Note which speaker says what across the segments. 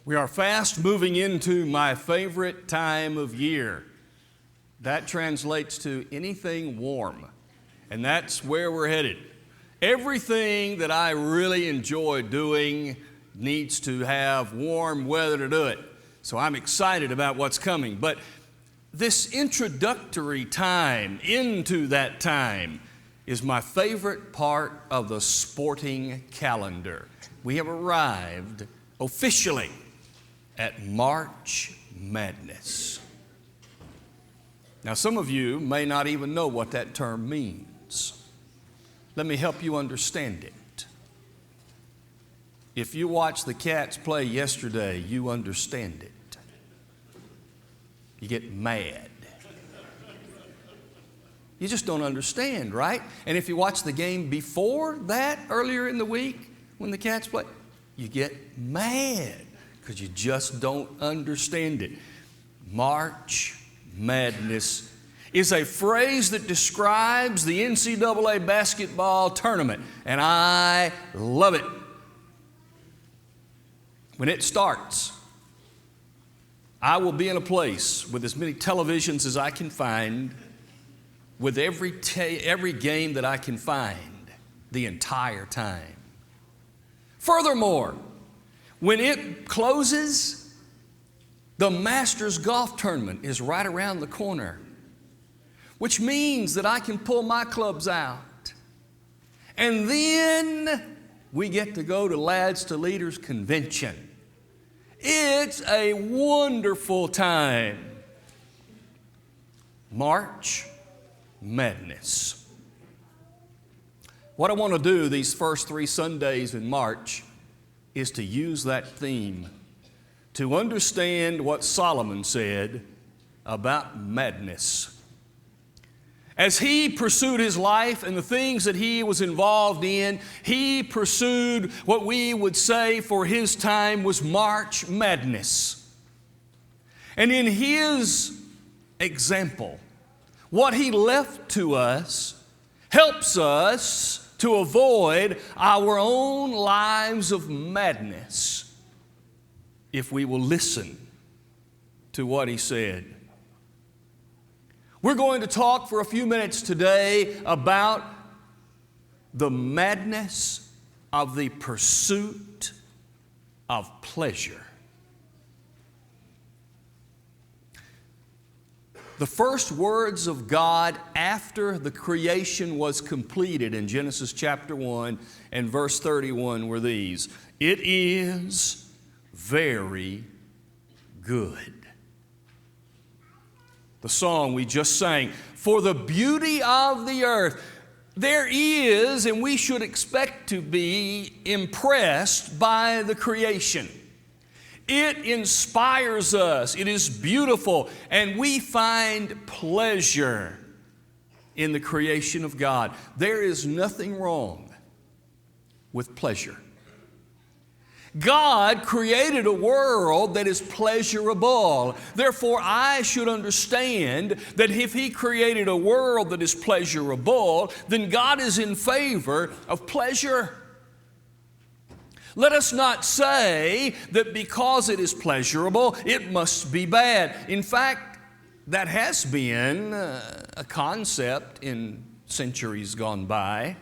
Speaker 1: We are fast moving into my favorite time of year. That translates to anything warm, and that's where we're headed. Everything that I really enjoy doing needs to have warm weather to do it. So I'm excited about what's coming. But this introductory time into that time is my favorite part of the sporting calendar. We have arrived officially at March Madness. Now, some of you may not even know what that term means. Let me help you understand it. If you watched the Cats play yesterday, you understand it. You get mad. You just don't understand, right? And if you watch the game before that, earlier in the week, when the Cats play, you get mad because you just don't understand it. March Madness is a phrase that describes the NCAA basketball tournament, and I love it. When it starts, I will be in a place with as many televisions as I can find, with every game that I can find the entire time. Furthermore, when it closes, the Masters Golf Tournament is right around the corner, which means that I can pull my clubs out. And then we get to go to Lads to Leaders Convention. It's a wonderful time. March Madness. What I want to do these first 3 Sundays in March is to use that theme to understand what Solomon said about madness. As he pursued his life and the things that he was involved in, he pursued what we would say for his time was March Madness. And in his example, what he left to us helps us to avoid our own lives of madness if we will listen to what he said. We're going to talk for a few minutes today about the madness of the pursuit of pleasure. The first words of God after the creation was completed in Genesis chapter 1 and verse 31 were these: "It is very good." The song we just sang, "For the beauty of the earth," there is, and we should expect to be impressed by the creation. It inspires us, it is beautiful, and we find pleasure in the creation of God. There is nothing wrong with pleasure. God created a world that is pleasurable. Therefore, I should understand that if He created a world that is pleasurable, then God is in favor of pleasure. Let us not say that because it is pleasurable, it must be bad. In fact, that has been a concept in centuries gone by.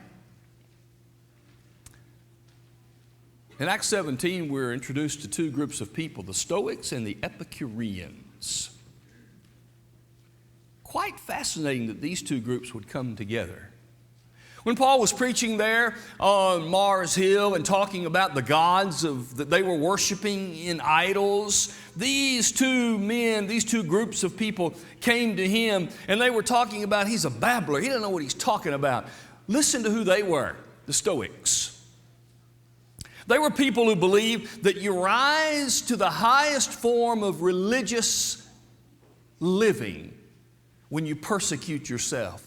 Speaker 1: In Acts 17, we're introduced to 2 groups of people, the Stoics and the Epicureans. Quite fascinating that these 2 groups would come together. When Paul was preaching there on Mars Hill and talking about the gods that they were worshiping in idols, these 2 men, these 2 groups of people came to him, and they were talking about he's a babbler. He doesn't know what he's talking about. Listen to who they were, the Stoics. They were people who believed that you rise to the highest form of religious living when you persecute yourself,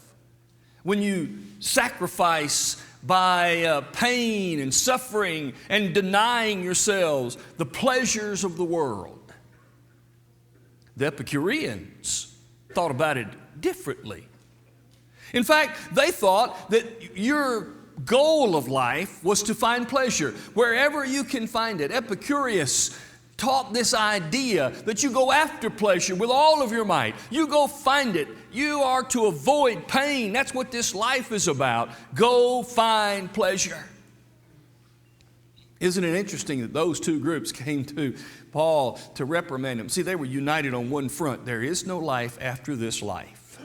Speaker 1: when you sacrifice by pain and suffering and denying yourselves the pleasures of the world. The Epicureans thought about it differently. In fact, they thought that your goal of life was to find pleasure wherever you can find it. Epicurus taught this idea that you go after pleasure with all of your might. You go find it. You are to avoid pain. That's what this life is about. Go find pleasure. Isn't it interesting that those two groups came to Paul to reprimand him? See, they were united on one front. There is no life after this life.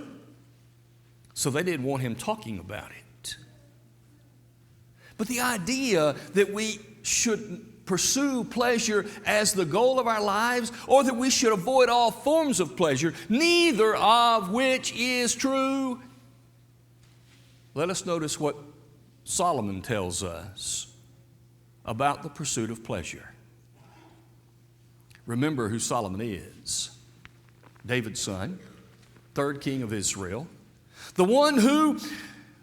Speaker 1: So they didn't want him talking about it. But the idea that we should pursue pleasure as the goal of our lives, or that we should avoid all forms of pleasure, neither of which is true. Let us notice what Solomon tells us about the pursuit of pleasure. Remember who Solomon is. David's son, third king of Israel, the one who,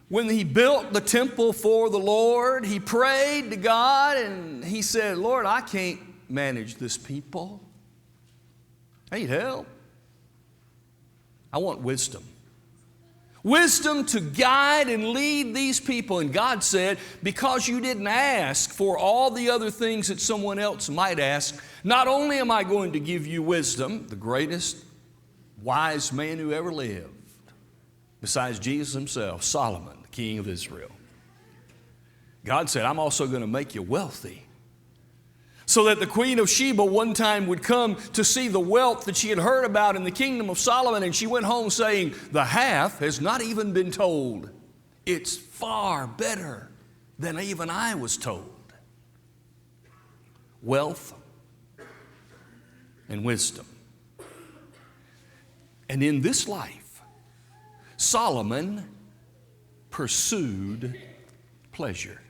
Speaker 1: when he built the temple for the Lord, he prayed to God and he said, Lord, I can't manage this people. I need help. I want wisdom. Wisdom to guide and lead these people. And God said, because you didn't ask for all the other things that someone else might ask, not only am I going to give you wisdom, the greatest wise man who ever lived, besides Jesus himself, Solomon, the king of Israel. God said, I'm also going to make you wealthy, so that the queen of Sheba one time would come to see the wealth that she had heard about in the kingdom of Solomon, and she went home saying, the half has not even been told. It's far better than even I was told. Wealth and wisdom. And in this life, Solomon pursued pleasure.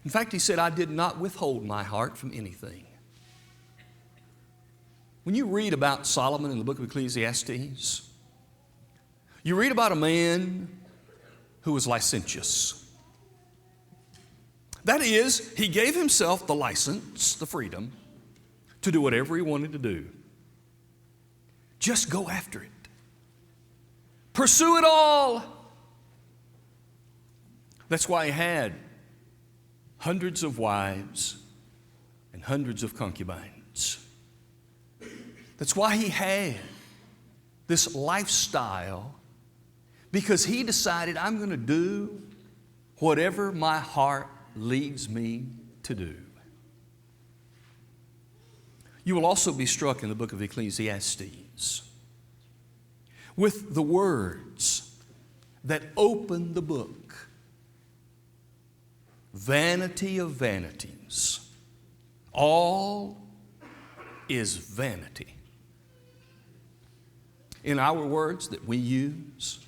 Speaker 1: In fact, he said, I did not withhold my heart from anything. When you read about Solomon in the book of Ecclesiastes, you read about a man who was licentious. That is, he gave himself the license, the freedom, to do whatever he wanted to do. Just go after it. Pursue it all. That's why he had hundreds of wives and hundreds of concubines. That's why he had this lifestyle, because he decided, I'm going to do whatever my heart leads me to do. You will also be struck in the book of Ecclesiastes with the words that open the book. Vanity of vanities. All is vanity. In our words that we use,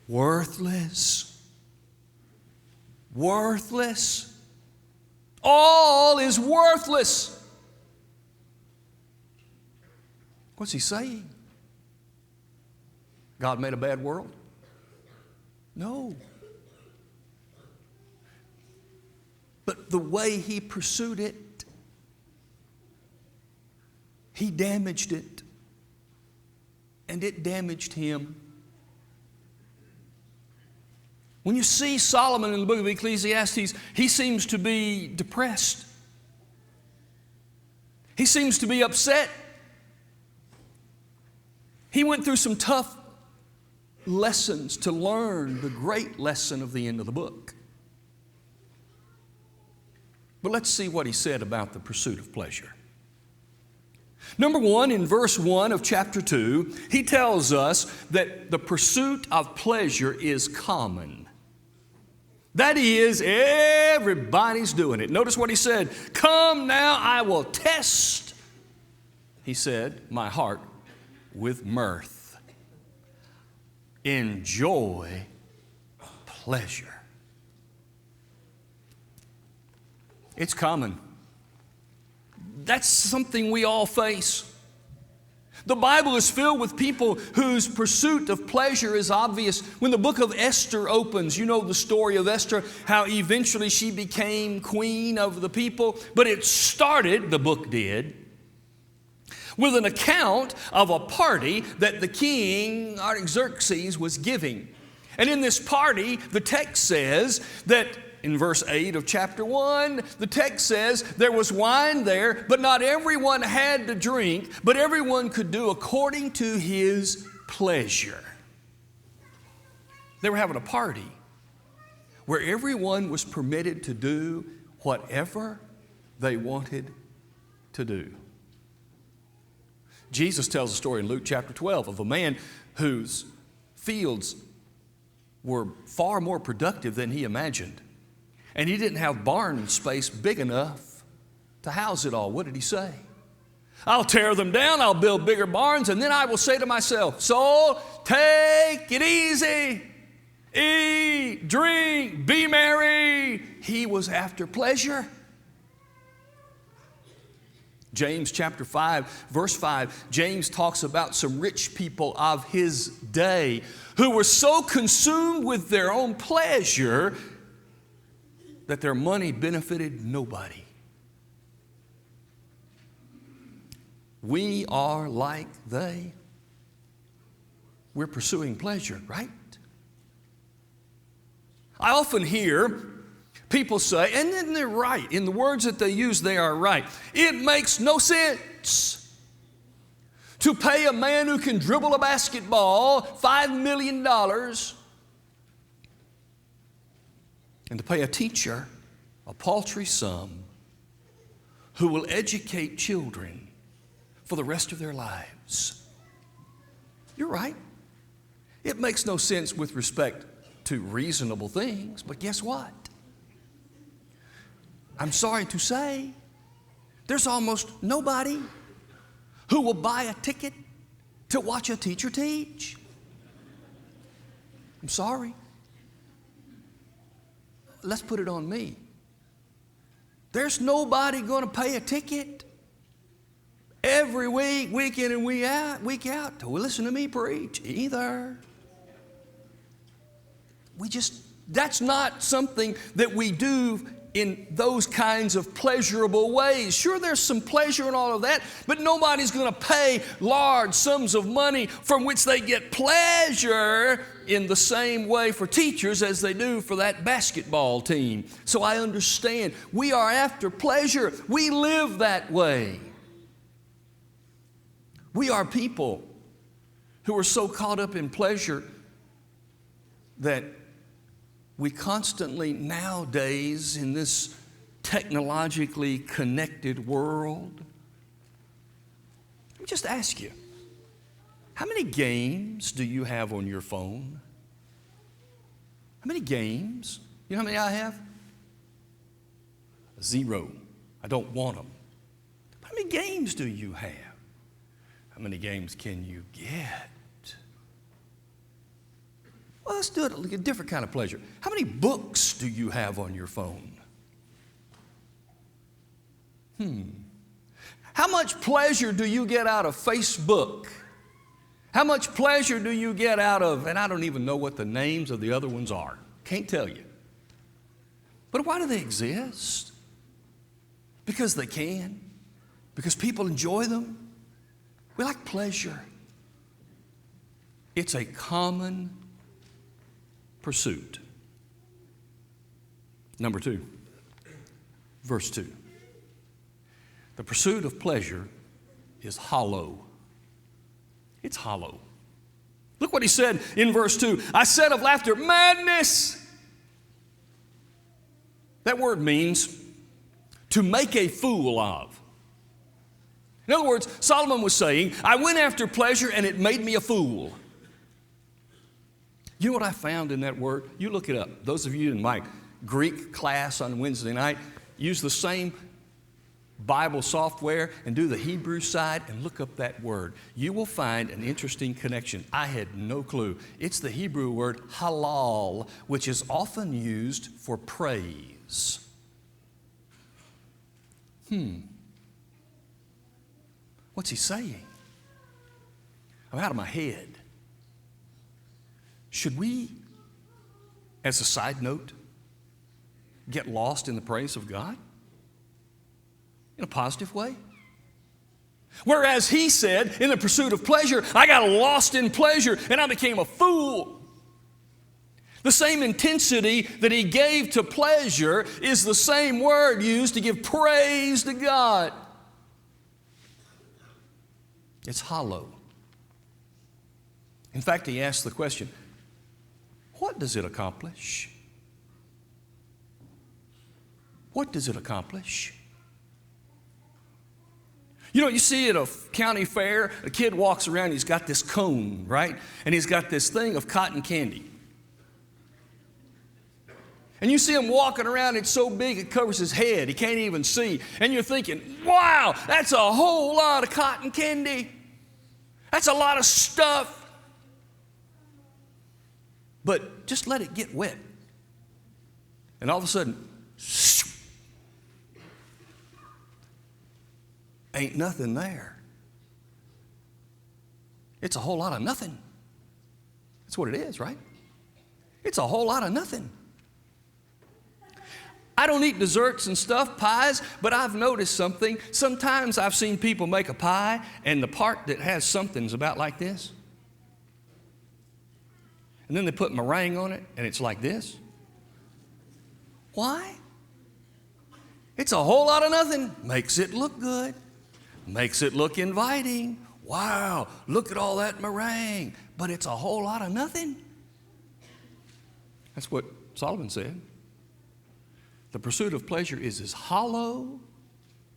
Speaker 1: worthless, worthless. All is worthless. What's he saying? God made a bad world? No. But the way he pursued it, he damaged it, and it damaged him. When you see Solomon in the book of Ecclesiastes, he seems to be depressed. He seems to be upset. He went through some tough lessons to learn the great lesson of the end of the book. But let's see what he said about the pursuit of pleasure. Number one, in verse 1 of chapter 2, he tells us that the pursuit of pleasure is common. That is, everybody's doing it. Notice what he said. Come now, I will test, he said, my heart with mirth. Enjoy pleasure. It's common. That's something we all face. The Bible is filled with people whose pursuit of pleasure is obvious. When the book of Esther opens, you know the story of Esther, how eventually she became queen of the people. But it started, the book did, with an account of a party that the king Artaxerxes was giving. And in this party, the text says that in verse 8 of chapter 1, the text says, there was wine there, but not everyone had to drink, but everyone could do according to his pleasure. They were having a party where everyone was permitted to do whatever they wanted to do. Jesus tells a story in Luke chapter 12 of a man whose fields were far more productive than he imagined. And he didn't have barn space big enough to house it all. What did he say? I'll tear them down, I'll build bigger barns, and then I will say to myself, soul, take it easy. Eat, drink, be merry. He was after pleasure. James chapter 5, verse 5, James talks about some rich people of his day who were so consumed with their own pleasure that their money benefited nobody. We are like they. We're pursuing pleasure, right? I often hear people say, and then they're right, in the words that they use, they are right. It makes no sense to pay a man who can dribble a basketball $5 million and to pay a teacher a paltry sum who will educate children for the rest of their lives. You're right. It makes no sense with respect to reasonable things, but guess what? I'm sorry to say, there's almost nobody who will buy a ticket to watch a teacher teach. I'm sorry. Let's put it on me. There's nobody going to pay a ticket every week, week in and week out, to listen to me preach either. That's not something that we do in those kinds of pleasurable ways. Sure, there's some pleasure in all of that, but nobody's going to pay large sums of money from which they get pleasure in the same way for teachers as they do for that basketball team. So I understand. We are after pleasure. We live that way. We are people who are so caught up in pleasure that we constantly nowadays in this technologically connected world, let me just ask you, how many games do you have on your phone? How many games? You know how many I have? 0. I don't want them. How many games do you have? How many games can you get? Well, let's do it a different kind of pleasure. How many books do you have on your phone? How much pleasure do you get out of Facebook? How much pleasure do you get out of, and I don't even know what the names of the other ones are. Can't tell you. But why do they exist? Because they can. Because people enjoy them. We like pleasure. It's a common pursuit. Number 2, verse 2. The pursuit of pleasure is hollow. It's hollow. Look what he said in verse 2. I said of laughter, madness. That word means to make a fool of. In other words, Solomon was saying, I went after pleasure and it made me a fool. You know what I found in that word? You look it up. Those of you in my Greek class on Wednesday night, use the same Bible software and do the Hebrew side and look up that word. You will find an interesting connection. I had no clue. It's the Hebrew word halal, which is often used for praise. What's he saying? I'm out of my head. Should we, as a side note, get lost in the praise of God? In a positive way? Whereas he said, in the pursuit of pleasure, I got lost in pleasure and I became a fool. The same intensity that he gave to pleasure is the same word used to give praise to God. It's hollow. In fact, he asked the question, what does it accomplish? What does it accomplish? You know, you see at a county fair, a kid walks around, he's got this cone, right? And he's got this thing of cotton candy. And you see him walking around, it's so big it covers his head, he can't even see. And you're thinking, wow, that's a whole lot of cotton candy. That's a lot of stuff. But just let it get wet. And all of a sudden, ain't nothing there. It's a whole lot of nothing. That's what it is, right? It's a whole lot of nothing. I don't eat desserts and stuff, pies, but I've noticed something. Sometimes I've seen people make a pie, and the part that has something's about like this. And then they put meringue on it, and it's like this. Why? It's a whole lot of nothing. Makes it look good. Makes it look inviting. Wow, look at all that meringue. But it's a whole lot of nothing. That's what Solomon said. The pursuit of pleasure is as hollow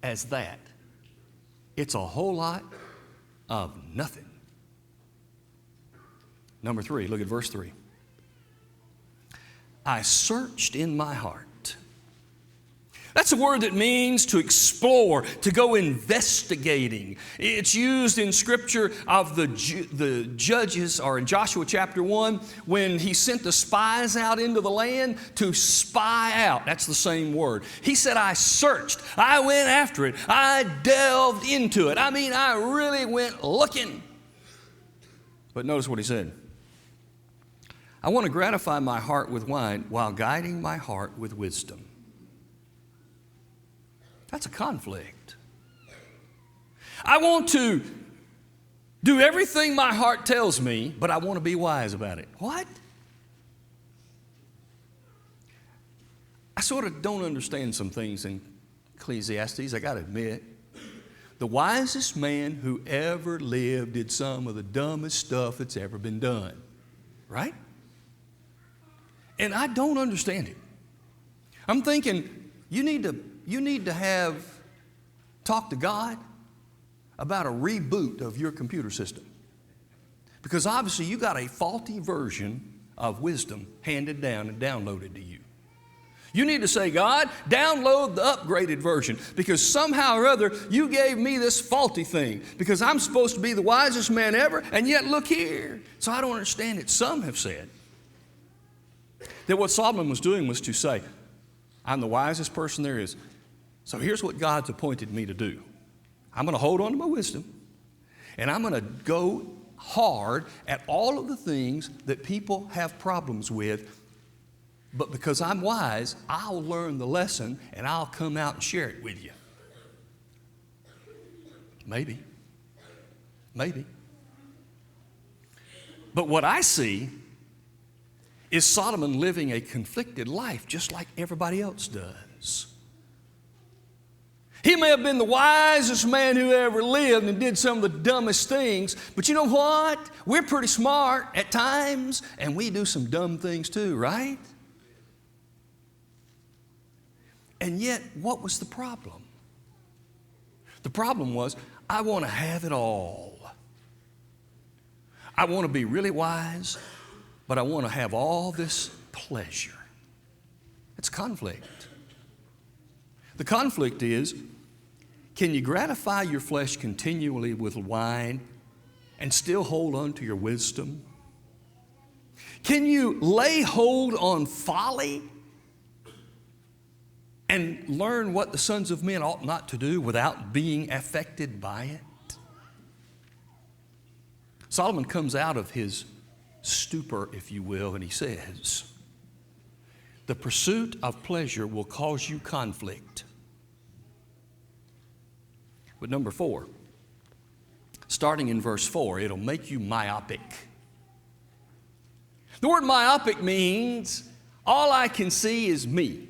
Speaker 1: as that. It's a whole lot of nothing. Number 3, look at verse 3. I searched in my heart. That's a word that means to explore, to go investigating. It's used in Scripture of the judges, or in Joshua chapter 1, when he sent the spies out into the land to spy out. That's the same word. He said, I searched. I went after it. I delved into it. I mean, I really went looking. But notice what he said. I want to gratify my heart with wine while guiding my heart with wisdom. That's a conflict. I want to do everything my heart tells me, but I want to be wise about it. What? I sort of don't understand some things in Ecclesiastes, I got to admit. The wisest man who ever lived did some of the dumbest stuff that's ever been done. Right? And I don't understand it. I'm thinking, you need to talk to God about a reboot of your computer system. Because obviously you got a faulty version of wisdom handed down and downloaded to you. You need to say, God, download the upgraded version, because somehow or other you gave me this faulty thing, because I'm supposed to be the wisest man ever, and yet look here. So I don't understand it. Some have said that what Solomon was doing was to say, I'm the wisest person there is. So here's what God's appointed me to do. I'm going to hold on to my wisdom, and I'm going to go hard at all of the things that people have problems with. But because I'm wise, I'll learn the lesson, and I'll come out and share it with you. Maybe. Maybe. But what I see is Solomon living a conflicted life just like everybody else does. He may have been the wisest man who ever lived and did some of the dumbest things, but you know what? We're pretty smart at times, and we do some dumb things too, right? And yet, what was the problem? The problem was, I want to have it all. I want to be really wise, but I want to have all this pleasure. It's conflict. The conflict is, can you gratify your flesh continually with wine and still hold on to your wisdom? Can you lay hold on folly and learn what the sons of men ought not to do without being affected by it? Solomon comes out of his stupor, if you will, and he says, the pursuit of pleasure will cause you conflict. But number 4, starting in verse 4, it'll make you myopic. The word myopic means all I can see is me.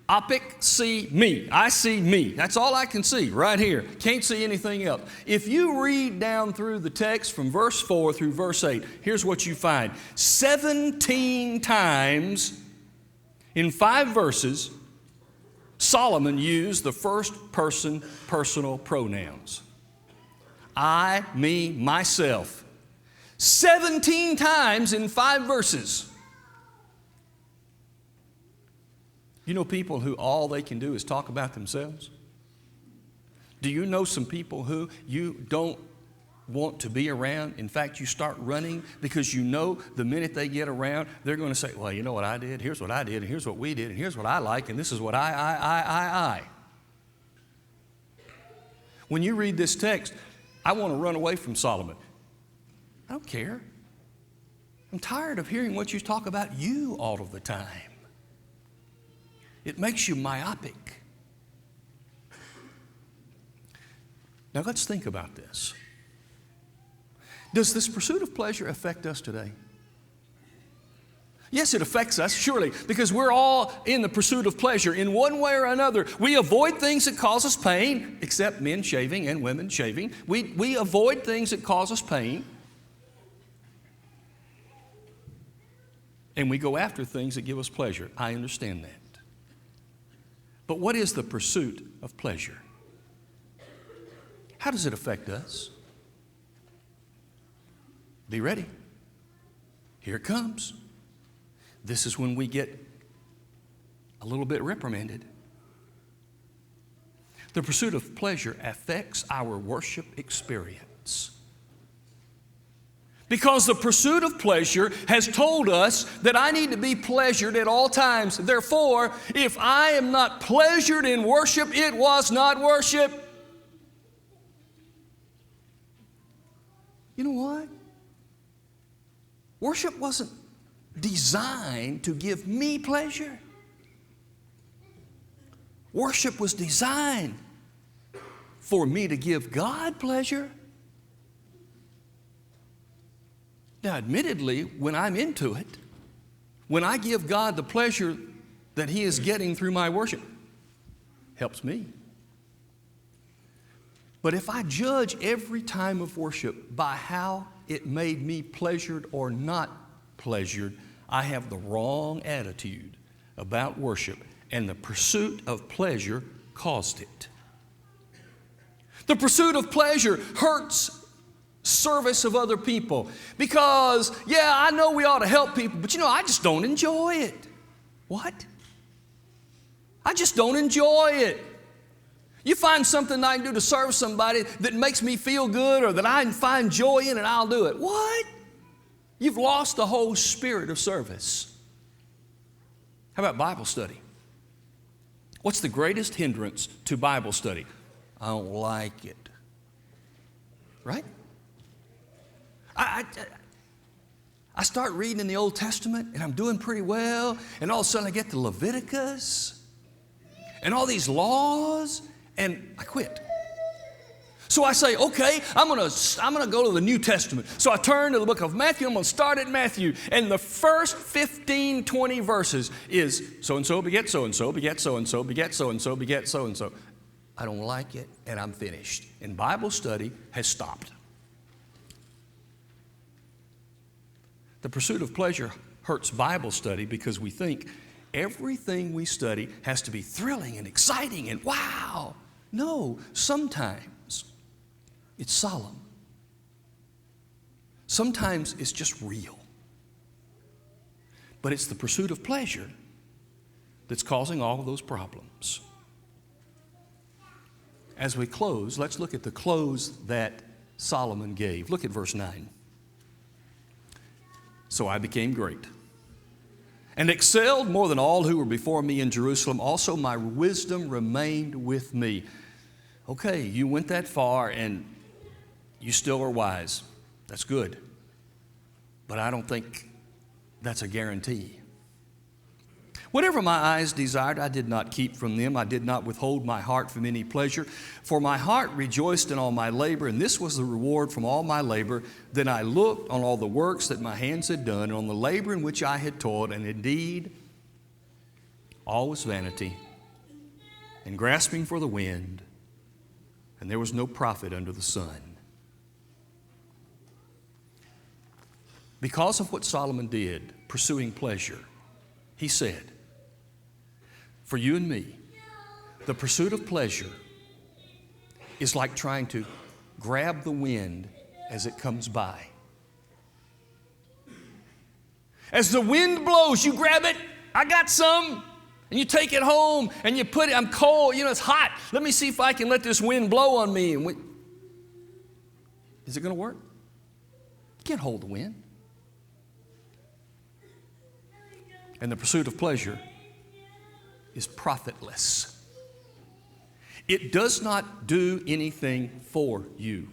Speaker 1: Opic, see me. I see me. That's all I can see right here. Can't see anything else. If you read down through the text from verse 4 through verse 8, here's what you find. 17 times in 5 verses, Solomon used the first person personal pronouns. I, me, myself. 17 times in 5 verses. You know people who all they can do is talk about themselves? Do you know some people who you don't want to be around? In fact, you start running because you know the minute they get around, they're going to say, well, you know what I did? Here's what I did, and here's what we did, and here's what I like, and this is what I. When you read this text, I want to run away from Solomon. I don't care. I'm tired of hearing what you talk about you all of the time. It makes you myopic. Now let's think about this. Does this pursuit of pleasure affect us today? Yes, it affects us, surely, because we're all in the pursuit of pleasure in one way or another. We avoid things that cause us pain, except men shaving and women shaving. We avoid things that cause us pain. And we go after things that give us pleasure. I understand that. But what is the pursuit of pleasure? How does it affect us? Be ready. Here it comes. This is when we get a little bit reprimanded. The pursuit of pleasure affects our worship experience. Because the pursuit of pleasure has told us that I need to be pleasured at all times. Therefore, if I am not pleasured in worship, it was not worship. You know what? Worship wasn't designed to give me pleasure. Worship was designed for me to give God pleasure. Now, admittedly, when I'm into it, when I give God the pleasure that He is getting through my worship, helps me. But if I judge every time of worship by how it made me pleasured or not pleasured, I have the wrong attitude about worship, and the pursuit of pleasure caused it. The pursuit of pleasure hurts service of other people because, yeah, I know we ought to help people, but I just don't enjoy it. What? I just don't enjoy it. You find something I can do to serve somebody that makes me feel good or that I find joy in, and I'll do it. What? You've lost the whole spirit of service. How about Bible study? What's the greatest hindrance to Bible study? I don't like it. Right? I start reading in the Old Testament, and I'm doing pretty well, and all of a sudden I get to Leviticus and all these laws, and I quit. So I say, okay, I'm gonna go to the New Testament. So I turn to the book of Matthew. I'm gonna start at Matthew, and the first 15, 20 verses is so-and-so beget so-and-so, beget so-and-so, beget so-and-so, beget so-and-so. I don't like it, and I'm finished. And Bible study has stopped. The pursuit of pleasure hurts Bible study because we think everything we study has to be thrilling and exciting and wow. No, sometimes it's solemn. Sometimes it's just real. But it's the pursuit of pleasure that's causing all of those problems. As we close, let's look at the close that Solomon gave. Look at verse 9. So I became great and excelled more than all who were before me in Jerusalem. Also my wisdom remained with me. Okay, you went that far and you still are wise. That's good. But I don't think that's a guarantee. Whatever my eyes desired, I did not keep from them. I did not withhold my heart from any pleasure. For my heart rejoiced in all my labor, and this was the reward from all my labor. Then I looked on all the works that my hands had done, and on the labor in which I had toiled, and indeed, all was vanity and grasping for the wind, and there was no profit under the sun. Because of what Solomon did, pursuing pleasure, he said, for you and me, the pursuit of pleasure is like trying to grab the wind as it comes by. As the wind blows, you grab it. I got some. And you take it home and you put it, I'm cold, it's hot. Let me see if I can let this wind blow on me. Is it going to work? You can't hold the wind. And the pursuit of pleasure is profitless. It does not do anything for you.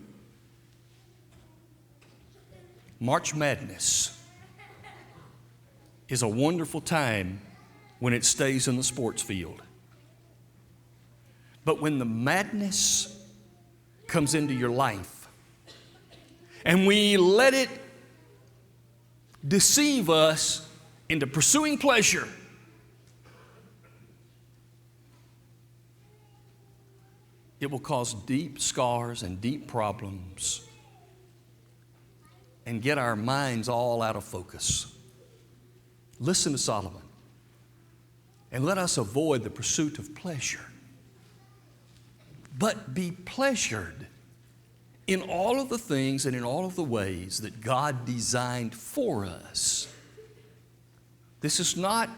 Speaker 1: March Madness is a wonderful time when it stays in the sports field. But when the madness comes into your life and we let it deceive us into pursuing pleasure, it will cause deep scars and deep problems and get our minds all out of focus. Listen to Solomon and let us avoid the pursuit of pleasure, but be pleasured in all of the things and in all of the ways that God designed for us. This is not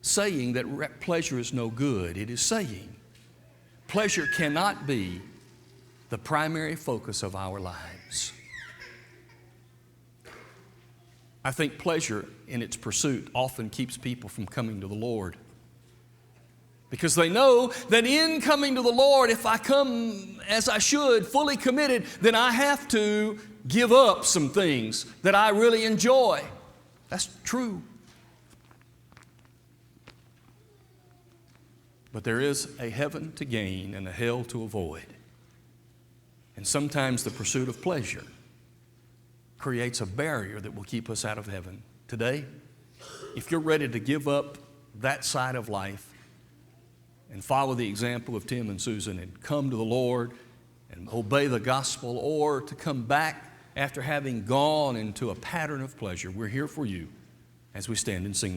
Speaker 1: saying that pleasure is no good. It is saying pleasure cannot be the primary focus of our lives. I think pleasure in its pursuit often keeps people from coming to the Lord, because they know that in coming to the Lord, if I come as I should, fully committed, then I have to give up some things that I really enjoy. That's true. But there is a heaven to gain and a hell to avoid. And sometimes the pursuit of pleasure creates a barrier that will keep us out of heaven. Today, if you're ready to give up that side of life and follow the example of Tim and Susan and come to the Lord and obey the gospel, or to come back after having gone into a pattern of pleasure, we're here for you as we stand and sing.